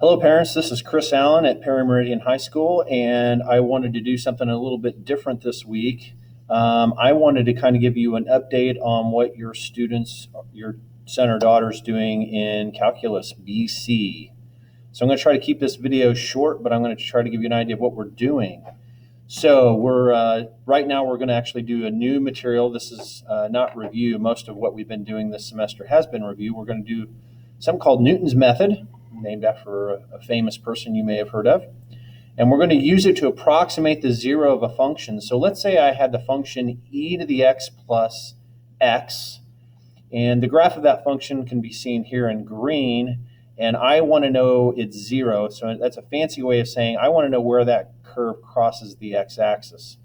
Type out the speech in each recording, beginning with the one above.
Hello, parents. This is Chris Allen at Perry Meridian High School, and I wanted to do something a little bit different this week. I wanted to kind of give you an update on what your students, your son or daughter's doing in Calculus BC. So I'm going to try to keep this video short, but I'm going to try to give you an idea of what we're doing. So right now we're going to actually do a new material. This is not review. Most of what we've been doing this semester has been review. We're going to do something called Newton's method, named after a famous person you may have heard of. And we're going to use it to approximate the zero of a function. So let's say I had the function e to the x plus x, and the graph of that function can be seen here in green, and I want to know it's zero. So that's a fancy way of saying I want to know where that curve crosses the x-axis.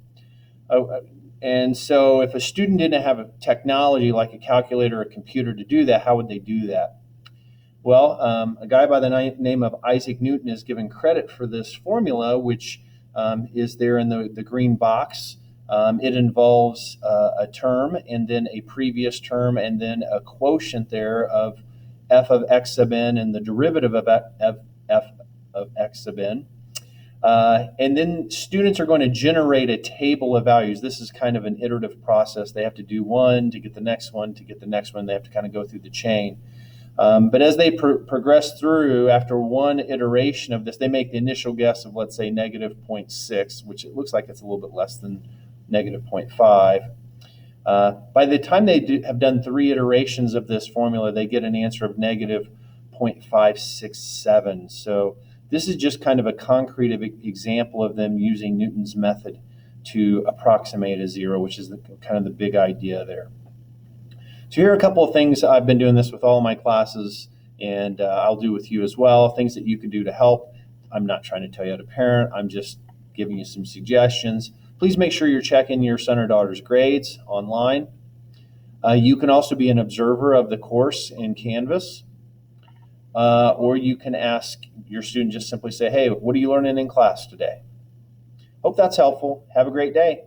And so if a student didn't have a technology like a calculator or a computer to do that, how would they do that? Well, a guy by the name of Isaac Newton is given credit for this formula, which is there in the green box. It involves a term and then a previous term and then a quotient there of f of x sub n and the derivative of f of x sub n. And then students are going to generate a table of values. This is kind of an iterative process. They have to do one to get the next one, to get the next one. They have to kind of go through the chain. But as they progress through, after one iteration of this, they make the initial guess of, let's say, negative 0.6, which it looks like it's a little bit less than negative 0.5. By the time they have done 3 iterations of this formula, they get an answer of negative 0.567. So this is just kind of a concrete example of them using Newton's method to approximate a zero, which is kind of the big idea there. So here are a couple of things. I've been doing this with all of my classes, and I'll do with you as well, things that you can do to help. I'm not trying to tell you how to parent. I'm just giving you some suggestions. Please make sure you're checking your son or daughter's grades online. You can also be an observer of the course in Canvas, or you can ask your student, just simply say, hey, what are you learning in class today? Hope that's helpful. Have a great day.